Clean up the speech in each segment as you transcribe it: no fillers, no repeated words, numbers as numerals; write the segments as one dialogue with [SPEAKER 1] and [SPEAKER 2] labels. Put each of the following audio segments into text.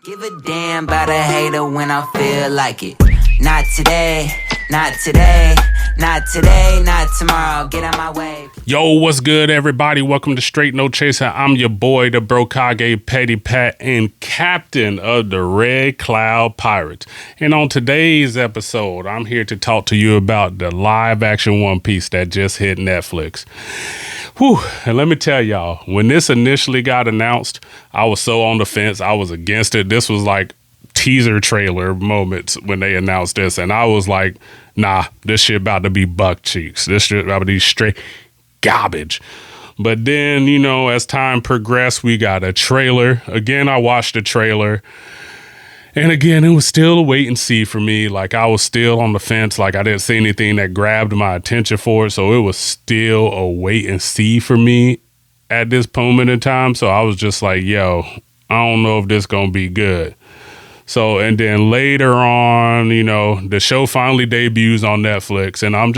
[SPEAKER 1] Give a damn about a hater when I feel like it. Not today, not today, not today, not tomorrow. Get out my way.
[SPEAKER 2] Yo, what's good, everybody? Welcome to Straight No Chaser. I'm your boy, the Bro-Kage, Petty Pat, and captain of the Red Cloud Pirates. And on today's episode, I'm here to talk to you about the live-action One Piece that just hit Netflix. Whew, and let me tell y'all, when this initially got announced, I was so on the fence. I was against it. This was like teaser trailer moments when they announced this, and I was like, nah, this shit about to be buck cheeks. This shit about to be straight garbage. But then, you know, as time progressed, we got a trailer. Again, I watched the trailer. And again, it was still a wait and see for me. Like, I was still on the fence. Like, I didn't see anything that grabbed my attention for it. So it was still a wait and see for me at this moment in time. So I was just like, yo, I don't know if this going to be good. So, and then later on, you know, the show finally debuts on Netflix. And I'm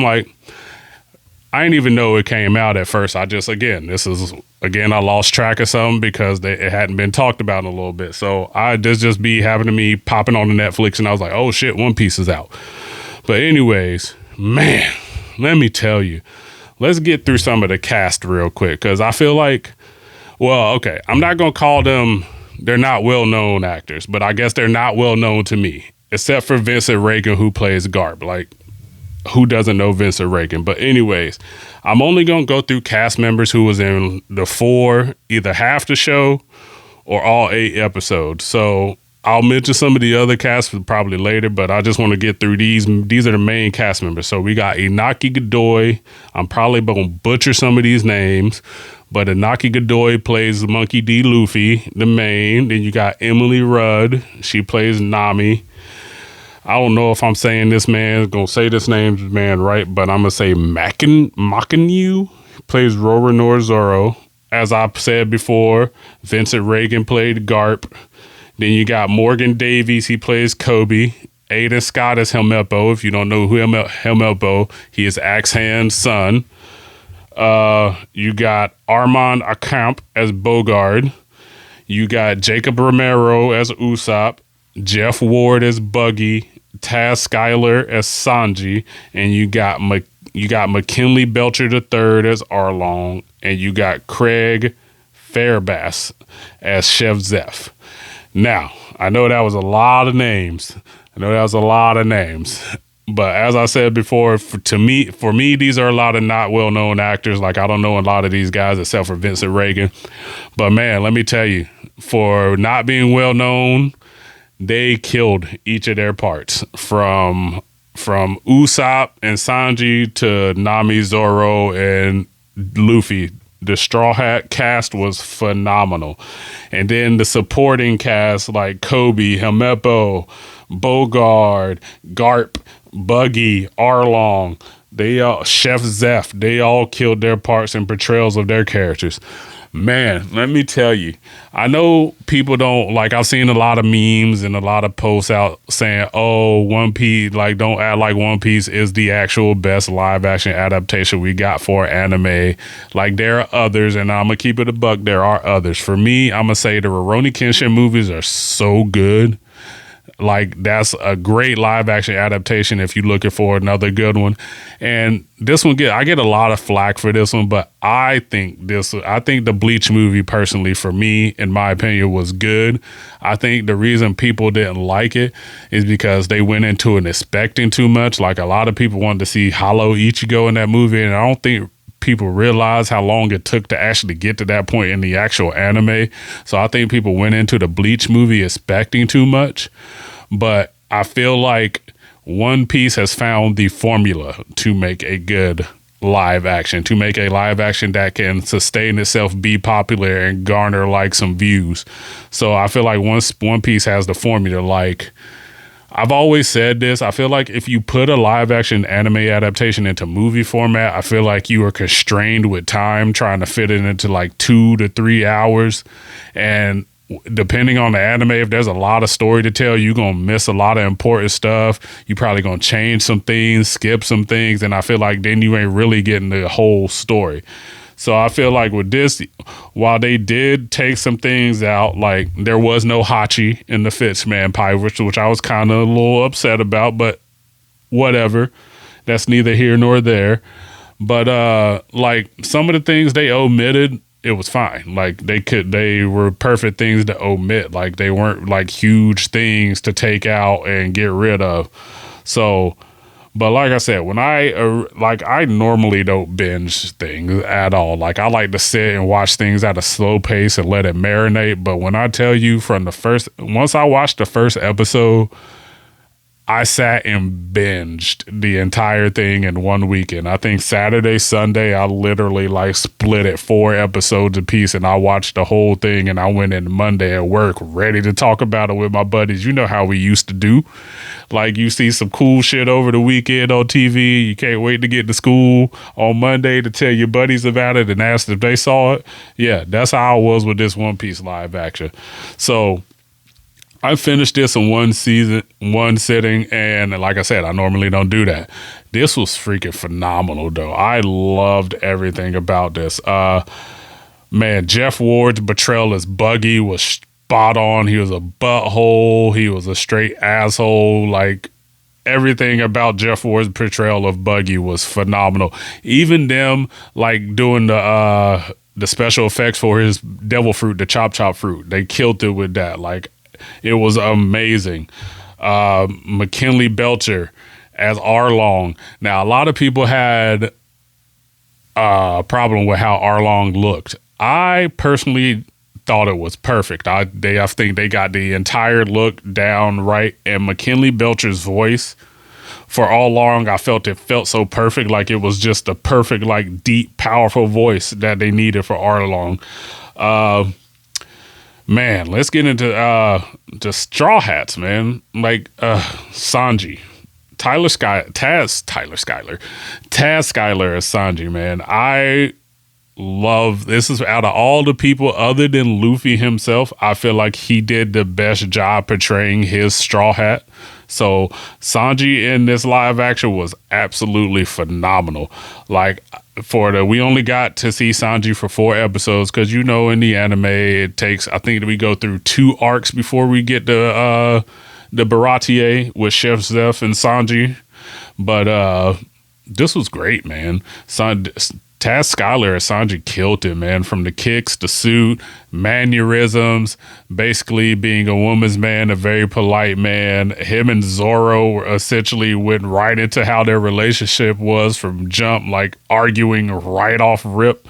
[SPEAKER 2] like, I didn't even know it came out at first. I lost track of something because it hadn't been talked about in a little bit. So just be having to me popping on the Netflix, and I was like, oh shit, One Piece is out. But anyways, man, let me tell you, let's get through some of the cast real quick, because I feel like, well, okay, I'm not going to call them, they're not well-known actors, but I guess they're not well-known to me, except for Vincent Reagan, who plays Garp. Like, who doesn't know Vincent Reagan? But anyways, I'm only going to go through cast members who was in either half the show or all 8 episodes. So I'll mention some of the other casts probably later, but I just want to get through these. These are the main cast members. So we got Inaki Godoy. I'm probably going to butcher some of these names, but Inaki Godoy plays Monkey D. Luffy, the main. Then you got Emily Rudd. She plays Nami. I don't know if I'm saying this man, gonna say this name, man, right, but I'm gonna say Makinyu plays Roronoa Zoro. As I said before, Vincent Reagan played Garp. Then you got Morgan Davies, he plays Kobe. Aiden Scott is Helmeppo. If you don't know who Helmeppo, he is Axe-Hand's son. You got Armand Acamp as Bogard. You got Jacob Romero as Usopp. Jeff Ward as Buggy, Taz Skylar as Sanji, and you got McKinley Belcher III as Arlong, and you got Craig Fairbass as Chef Zeph. Now, I know that was a lot of names. But as I said before, for me, these are a lot of not well-known actors. Like, I don't know a lot of these guys except for Vincent Reagan. But man, let me tell you, for not being well-known, they killed each of their parts, from Usopp and Sanji to Nami, Zoro, and Luffy. The Straw Hat cast was phenomenal. And then the supporting cast like Kobe, Helmeppo, Bogard, Garp, Buggy, Arlong, Chef Zeph, they all killed their parts and portrayals of their characters. Man, let me tell you, I know people don't, like, I've seen a lot of memes and a lot of posts out saying, oh, One Piece, like, don't act like One Piece is the actual best live action adaptation we got for anime. Like, there are others, and I'm going to keep it a buck, there are others. For me, I'm going to say the Rurouni Kenshin movies are so good. Like, that's a great live action adaptation if you're looking for another good one. And this one, I get a lot of flack for this one, but I think the Bleach movie, personally, for me, in my opinion, was good. I think the reason people didn't like it is because they went into it expecting too much. Like, a lot of people wanted to see Hollow Ichigo in that movie, and I don't think people realize how long it took to actually get to that point in the actual anime. So I think people went into the Bleach movie expecting too much. But I feel like One Piece has found the formula to make a good live action, that can sustain itself, be popular, and garner like some views. So I feel like once One Piece has the formula, like, I've always said this, I feel like if you put a live action anime adaptation into movie format, I feel like you are constrained with time trying to fit it into like 2 to 3 hours. And depending on the anime, if there's a lot of story to tell, you're going to miss a lot of important stuff. You're probably going to change some things, skip some things. And I feel like then you ain't really getting the whole story. So I feel like with this, while they did take some things out, like there was no Hachi in the Fishman Pirates, which I was kind of a little upset about, but whatever. That's neither here nor there. But like some of the things they omitted, it was fine. Like they were perfect things to omit. Like they weren't like huge things to take out and get rid of. So, but like I said, when I normally don't binge things at all. Like I like to sit and watch things at a slow pace and let it marinate. But when I tell you once I watched the first episode, I sat and binged the entire thing in one weekend. I think Saturday, Sunday, I literally like split it 4 episodes apiece, and I watched the whole thing, and I went in Monday at work ready to talk about it with my buddies. You know how we used to do. Like you see some cool shit over the weekend on TV. You can't wait to get to school on Monday to tell your buddies about it and ask if they saw it. Yeah, that's how I was with this One Piece live action. So I finished this in one sitting, and like I said, I normally don't do that. This was freaking phenomenal, though. I loved everything about this. Man, Jeff Ward's portrayal as Buggy was spot on. He was a butthole. He was a straight asshole. Like, everything about Jeff Ward's portrayal of Buggy was phenomenal. Even them, like, doing the special effects for his devil fruit, the chop fruit, they killed it with that. Like, it was amazing. McKinley Belcher as Arlong. Now, a lot of people had a problem with how Arlong looked. I personally thought it was perfect. I think they got the entire look down right. And McKinley Belcher's voice for Arlong, I felt so perfect. Like it was just a perfect, like deep, powerful voice that they needed for Arlong. Man, let's get into the Straw Hats, man. Like Sanji, Taz Skyler as Sanji, man. I love this. Is out of all the people other than Luffy himself, I feel like he did the best job portraying his Straw Hat. So Sanji in this live action was absolutely phenomenal. Like we only got to see Sanji for 4 episodes because in the anime it takes, I think we go through 2 arcs before we get the Baratier with Chef Zeph and Sanji. But this was great, man. Taz Skyler as Sanji killed it, man. From the kicks, the suit, mannerisms, basically being a woman's man, a very polite man. Him and Zoro essentially went right into how their relationship was from jump, like arguing right off rip.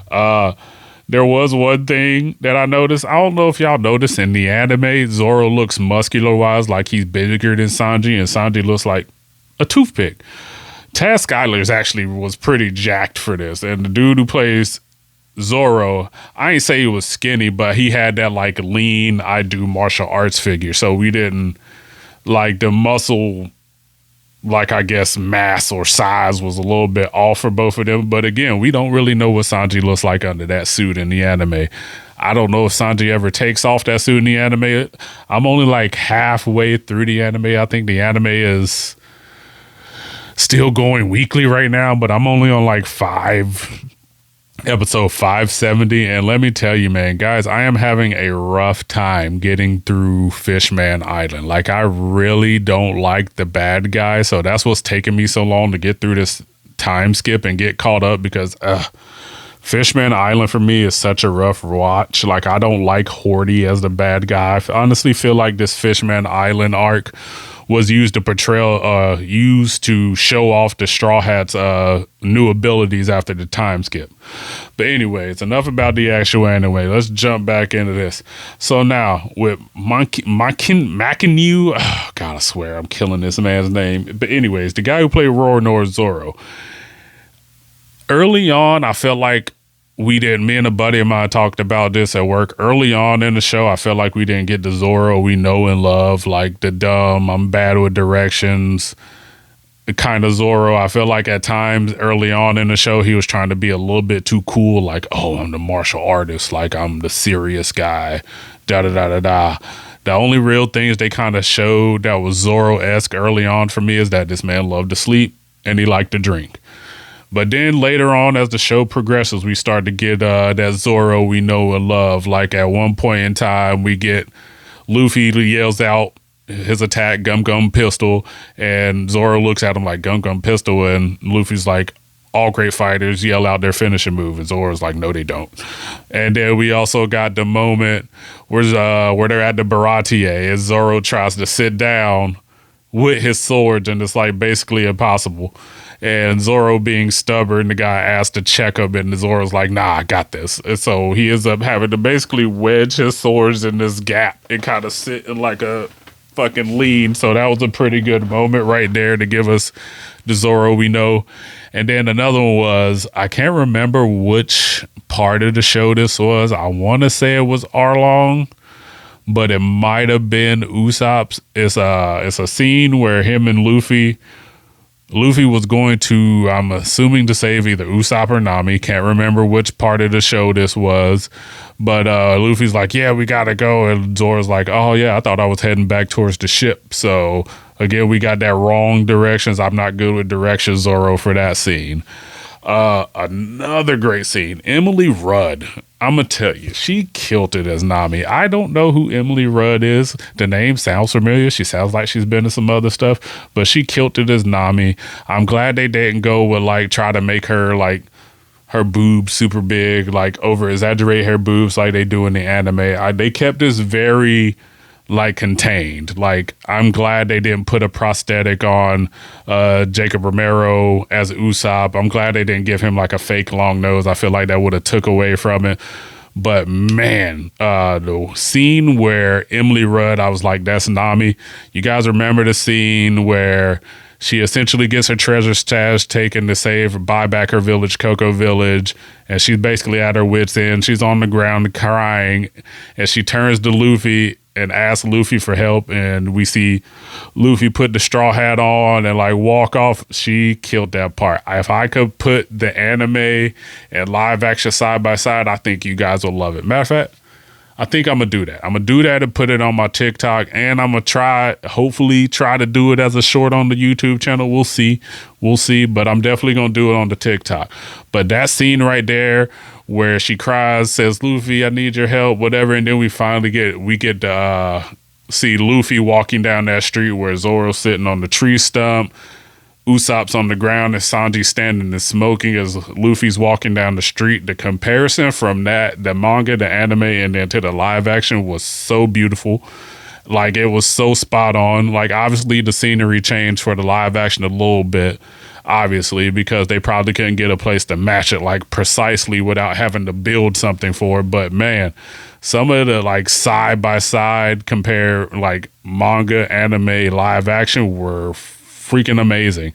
[SPEAKER 2] There was one thing that I noticed. I don't know if y'all noticed in the anime, Zoro looks muscular-wise like he's bigger than Sanji, and Sanji looks like a toothpick. Taz Skyler actually was pretty jacked for this. And the dude who plays Zoro, I ain't say he was skinny, but he had that like lean, I do martial arts figure. So we didn't like the muscle, like I guess mass or size was a little bit off for both of them. But again, we don't really know what Sanji looks like under that suit in the anime. I don't know if Sanji ever takes off that suit in the anime. I'm only like halfway through the anime. I think the anime is still going weekly right now, but I'm only on like episode 570. And let me tell you, man, guys, I am having a rough time getting through Fishman Island. Like, I really don't like the bad guy. So that's what's taking me so long to get through this time skip and get caught up because, Fishman Island for me is such a rough watch. Like, I don't like Horty as the bad guy. I honestly feel like this Fishman Island arc was used to show off the Straw Hats' new abilities after the time skip. But anyways, enough about the actual anime. Let's jump back into this. So now with Makinew, oh God, I swear I'm killing this man's name. But anyways, the guy who played Roronoa Zoro. Early on, I felt like me and a buddy of mine talked about this at work. Early on in the show, I felt like we didn't get the Zoro we know and love, like the dumb, I'm bad with directions kind of Zoro. I feel like at times early on in the show, he was trying to be a little bit too cool, like, oh, I'm the martial artist, like I'm the serious guy, da-da-da-da-da. The only real things they kind of showed that was Zoro-esque early on for me is that this man loved to sleep and he liked to drink. But then later on, as the show progresses, we start to get that Zoro we know and love. Like at one point in time, we get Luffy yells out his attack, Gum Gum Pistol, and Zoro looks at him like Gum Gum Pistol, and Luffy's like, all great fighters yell out their finishing move, and Zoro's like, no, they don't. And then we also got the moment where they're at the Baratie, and Zoro tries to sit down with his swords, and it's like basically impossible. And Zoro being stubborn, the guy asked to check him, and Zoro's like, nah, I got this. And so he ends up having to basically wedge his swords in this gap and kind of sit in like a fucking lean. So that was a pretty good moment right there to give us the Zoro we know. And then another one was, I can't remember which part of the show this was. I want to say it was Arlong, but it might have been Usopp's. It's a scene where him and Luffy was going to, I'm assuming, to save either Usopp or Nami. Can't remember which part of the show this was. But Luffy's like, yeah, we gotta go. And Zoro's like, oh yeah, I thought I was heading back towards the ship. So again, we got that wrong directions. I'm not good with directions, Zoro, for that scene. Another great scene, Emily Rudd. I'm gonna tell you, she killed it as Nami. I don't know who Emily Rudd is. The name sounds familiar. She sounds like she's been in some other stuff, but she killed it as Nami. I'm glad they didn't go with like try to make her like her boobs super big, like over exaggerate her boobs like they do in the anime. They kept this very like contained. Like, I'm glad they didn't put a prosthetic on Jacob Romero as Usopp. I'm glad they didn't give him like a fake long nose. I feel like that would have took away from it. But man, the scene where Emily Rudd, I was like, that's Nami. You guys remember the scene where she essentially gets her treasure stash taken to save, buy back her village, Cocoa Village, and she's basically at her wit's end. She's on the ground crying, and she turns to Luffy and asks Luffy for help, and we see Luffy put the straw hat on and like walk off. She killed that part. If I could put the anime and live action side by side, I think you guys will love it. Matter of fact, I think I'm gonna do that. I'm gonna do that and put it on my TikTok, and I'm gonna hopefully try to do it as a short on the YouTube channel. We'll see, but I'm definitely gonna do it on the TikTok. But that scene right there where she cries, says, Luffy, I need your help, whatever, and then we finally get to see Luffy walking down that street where Zoro's sitting on the tree stump, Usopp's on the ground, and Sanji's standing and smoking as Luffy's walking down the street. The comparison from the manga, the anime, and then to the live action was so beautiful. Like, it was so spot on. Like, obviously the scenery changed for the live action a little bit, obviously, because they probably couldn't get a place to match it like precisely without having to build something for it. But man, some of the like side by side compare like manga, anime, live action were freaking amazing.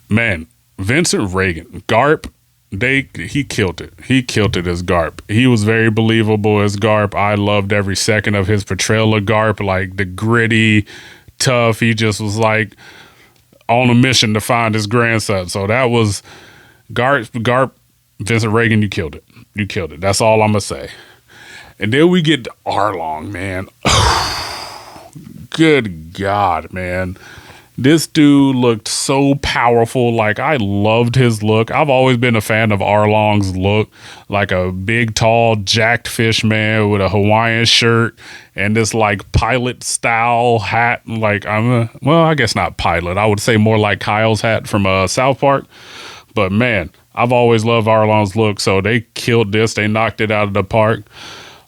[SPEAKER 2] Man, Vincent Reagan, Garp, he killed it. He killed it as Garp. He was very believable as Garp. I loved every second of his portrayal of Garp, like the gritty, tough. He just was like on a mission to find his grandson. So that was Garp, Vincent Reagan, you killed it. You killed it. That's all I'm gonna say. And then we get to Arlong, man. Good God, man. This dude looked so powerful. Like, I loved his look. I've always been a fan of Arlong's look. Like a big, tall, jacked fish man with a Hawaiian shirt and this like pilot style hat. Like, I guess not pilot. I would say more like Kyle's hat from South Park. But man, I've always loved Arlong's look. So they killed this. They knocked it out of the park.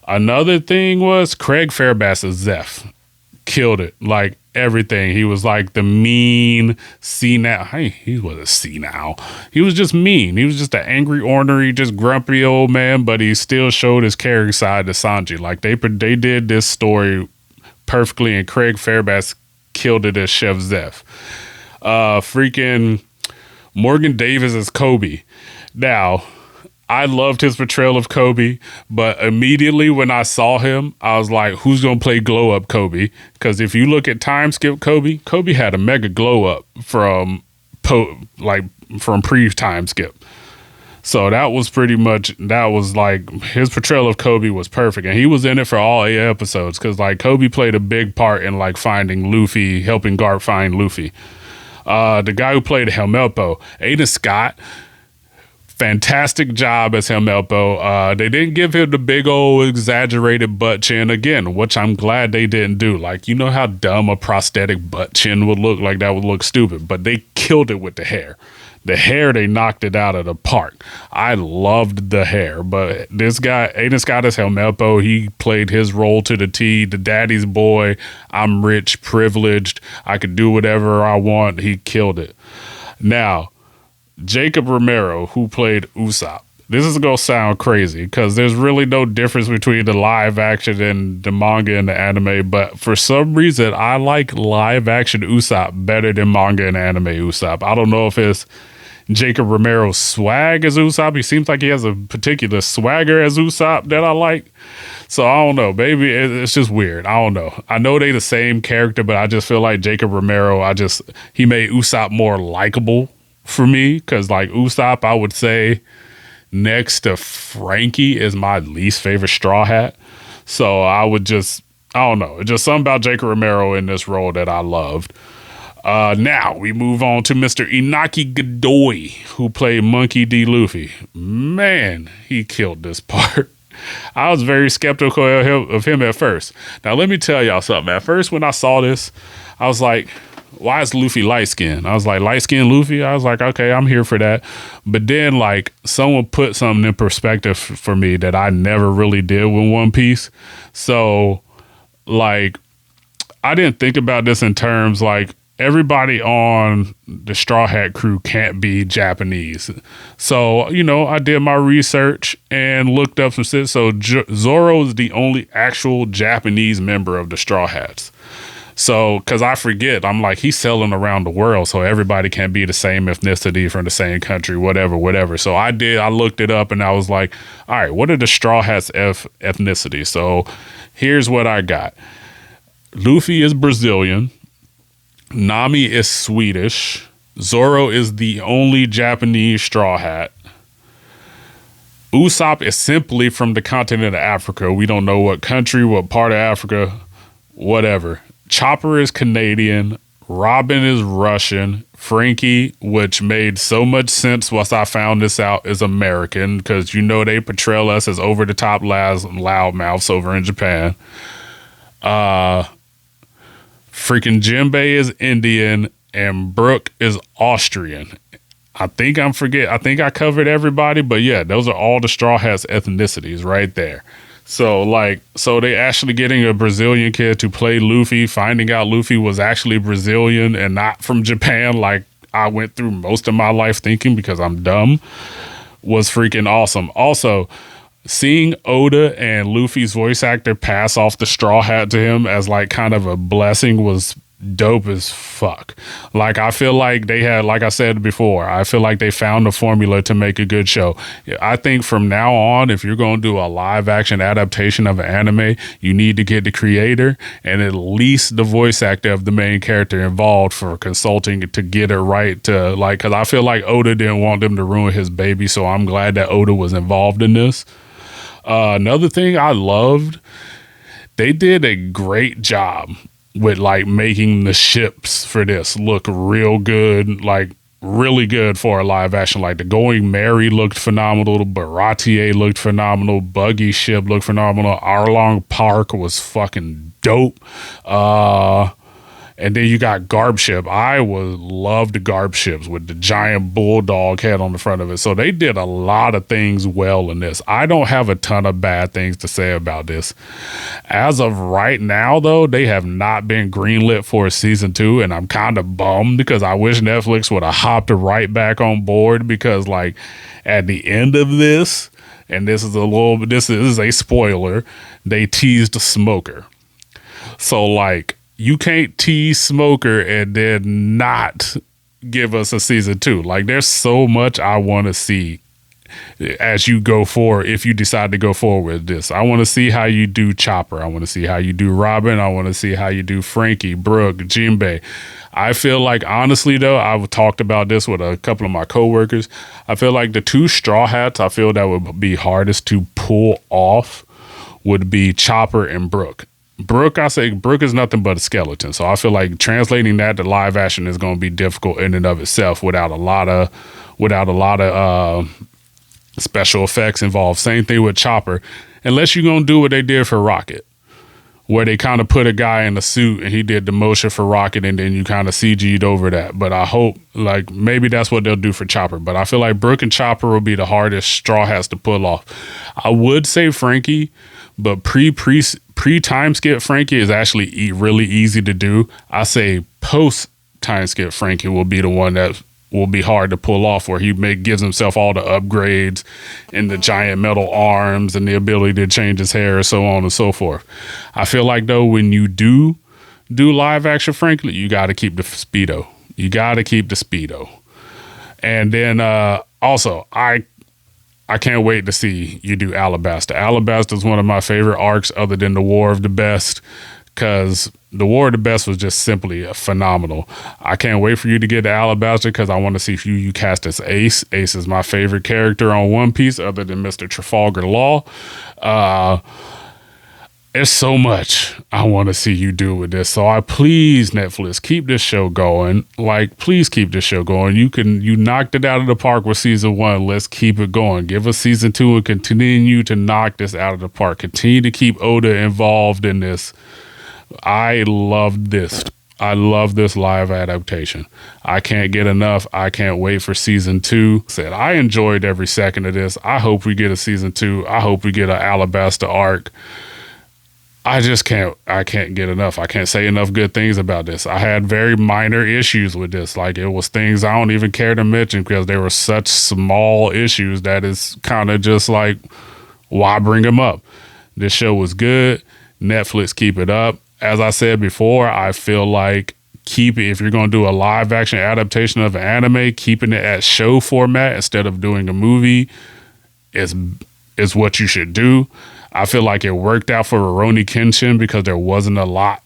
[SPEAKER 2] Another thing was Craig Fairbanks' Zeph. Killed it. Like, everything. He was like the mean senile. Hey, he was a senile. He was just mean. He was just an angry, ornery, just grumpy old man, but he still showed his caring side to Sanji. Like, they did this story perfectly, and Craig Fairbanks killed it as Chef Zeph. Freaking Morgan Davis as Kobe. Now, I loved his portrayal of Kobe, but immediately when I saw him, I was like, who's going to play glow up Kobe? Because if you look at time skip Kobe had a mega glow up from pre-time skip. So that was like, his portrayal of Kobe was perfect. And he was in it for all 8 episodes because like Kobe played a big part in like finding Luffy, helping Garp find Luffy. The guy who played Helmelpo, Aiden Scott, fantastic job as Helmelpo. They didn't give him the big old exaggerated butt chin again, which I'm glad they didn't do. Like, you know how dumb a prosthetic butt chin would look? Like, that would look stupid, but they killed it with the hair. The hair, they knocked it out of the park. I loved the hair, but this guy, Aiden Scott as Helmelpo, he played his role to the T. The daddy's boy. I'm rich, privileged. I could do whatever I want. He killed it. Now, Jacob Romero, who played Usopp. This is going to sound crazy because there's really no difference between the live action and the manga and the anime, but for some reason, I like live action Usopp better than manga and anime Usopp. I don't know if it's Jacob Romero's swag as Usopp. He seems like he has a particular swagger as Usopp that I like. So I don't know. Maybe it's just weird. I don't know. I know they the same character, but I just feel like Jacob Romero, he made Usopp more likable for me, because like Usopp, I would say next to Frankie is my least favorite Straw Hat. So I don't know. It's just something about Jacob Romero in this role that I loved. Now we move on to Mr. Inaki Godoy, who played Monkey D. Luffy. Man, he killed this part. I was very skeptical of him at first. Now, let me tell y'all something. At first, when I saw this, I was like, why is Luffy light-skinned? I was like, light-skinned Luffy? I was like, okay, I'm here for that. But then, like, someone put something in perspective for me that I never really did with One Piece. So, like, I didn't think about this in terms, like, everybody on the Straw Hat crew can't be Japanese. So, you know, I did my research and looked up some shit. So, Zoro is the only actual Japanese member of the Straw Hats. So, because I forget, I'm like, he's sailing around the world, so everybody can't be the same ethnicity from the same country, whatever. So I looked it up and I was like, all right, what are the Straw Hats ethnicity? So here's what I got. Luffy is Brazilian. Nami is Swedish. Zoro is the only Japanese Straw Hat. Usopp is simply from the continent of Africa. We don't know what country, what part of Africa, whatever. Chopper is Canadian. Robin is Russian. Frankie, which made so much sense once I found this out, is American, because you know they portray us as over-the-top loudmouths over in Japan. Freaking Jinbei is Indian, and Brooke is Austrian. I think I covered everybody, but yeah, those are all the Straw Hats ethnicities right there. So they actually getting a Brazilian kid to play Luffy, finding out Luffy was actually Brazilian and not from Japan, like I went through most of my life thinking because I'm dumb, was freaking awesome. Also, seeing Oda and Luffy's voice actor pass off the Straw Hat to him as like kind of a blessing was dope as fuck. Like, I feel like they had, like I said before, I feel like they found a formula to make a good show. I think from now on, if you're going to do a live action adaptation of an anime, you need to get the creator and at least the voice actor of the main character involved for consulting to get it right, to like, because I feel like Oda didn't want them to ruin his baby, so I'm glad that Oda was involved in this. Another thing I loved, they did a great job with like making the ships for this look real good, like really good for a live action. Like the Going Merry looked phenomenal, the Baratier looked phenomenal, Buggy ship looked phenomenal, Arlong Park was fucking dope. And then you got Garb ship. I loved the Garb ships with the giant bulldog head on the front of it. So they did a lot of things well in this. I don't have a ton of bad things to say about this. As of right now, though, they have not been greenlit for a season 2, and I'm kind of bummed because I wish Netflix would have hopped right back on board, because like at the end of this, and this is a spoiler, they teased a Smoker. So like, you can't tease Smoker and then not give us a season 2. Like, there's so much I want to see as you go forward. If you decide to go forward with this, I want to see how you do Chopper. I want to see how you do Robin. I want to see how you do Frankie, Brooke, Jinbei. I feel like, honestly, though, I've talked about this with a couple of my coworkers. I feel like the 2 Straw Hats I feel that would be hardest to pull off would be Chopper and Brooke. Brooke, I say Brooke is nothing but a skeleton. So I feel like translating that to live action is going to be difficult in and of itself without a lot of special effects involved. Same thing with Chopper, unless you're going to do what they did for Rocket, where they kind of put a guy in a suit and he did the motion for Rocket and then you kind of CG'd over that. But I hope like maybe that's what they'll do for Chopper. But I feel like Brooke and Chopper will be the hardest Straw has to pull off. I would say Frankie, but pre-time skip Frankie is actually really easy to do. I say post-time skip Frankie will be the one that will be hard to pull off, where he gives himself all the upgrades and the giant metal arms and the ability to change his hair, so on and so forth. I feel like, though, when you do live action Frankie, you got to keep the Speedo. You got to keep the Speedo. And then also, I can't wait to see you do Alabasta. Alabasta is one of my favorite arcs other than the War of the Best, because the War of the Best was just simply phenomenal. I can't wait for you to get to Alabasta because I want to see if you cast as Ace. Ace is my favorite character on One Piece other than Mr. Trafalgar Law. There's so much I want to see you do with this. So please, Netflix, keep this show going. Like, please keep this show going. You knocked it out of the park with season 1. Let's keep it going. Give us season 2 and continue to knock this out of the park. Continue to keep Oda involved in this. I love this. I love this live adaptation. I can't get enough. I can't wait for season 2. I enjoyed every second of this. I hope we get a season 2. I hope we get an Alabasta arc. I can't get enough. I can't say enough good things about this. I had very minor issues with this. Like, it was things I don't even care to mention because they were such small issues that it's kind of just like, why bring them up? This show was good. Netflix, keep it up. As I said before, I feel like if you're going to do a live action adaptation of an anime, keeping it at show format instead of doing a movie is what you should do. I feel like it worked out for Rurouni Kenshin because there wasn't a lot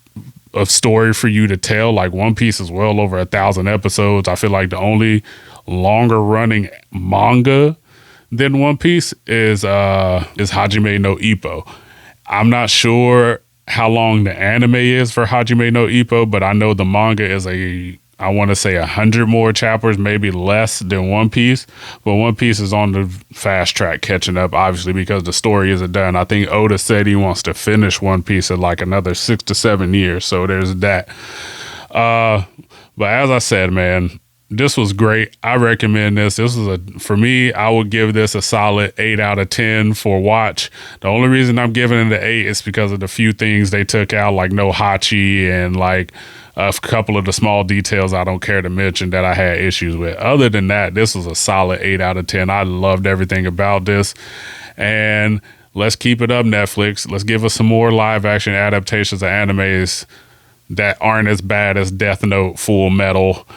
[SPEAKER 2] of story for you to tell. Like, One Piece is well over 1,000 episodes. I feel like the only longer running manga than One Piece is Hajime no Ippo. I'm not sure how long the anime is for Hajime no Ippo, but I know the manga is I want to say 100 more chapters, maybe less than One Piece. But One Piece is on the fast track catching up, obviously, because the story isn't done. I think Oda said he wants to finish One Piece in like another 6 to 7 years. So there's that. But as I said, man, this was great. I recommend this. For me, I would give this a solid 8 out of 10 for watch. The only reason I'm giving it an 8 is because of the few things they took out, like no Hachi and like a couple of the small details I don't care to mention that I had issues with. Other than that, this was a solid 8 out of 10. I loved everything about this. And let's keep it up, Netflix. Let's give us some more live action adaptations of animes that aren't as bad as Death Note, Full Metal,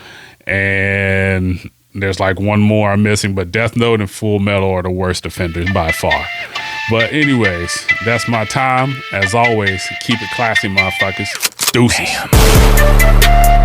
[SPEAKER 2] and there's like one more I'm missing, but Death Note and Full Metal are the worst offenders by far. But anyways, that's my time. As always, keep it classy, motherfuckers. Deuces. Damn.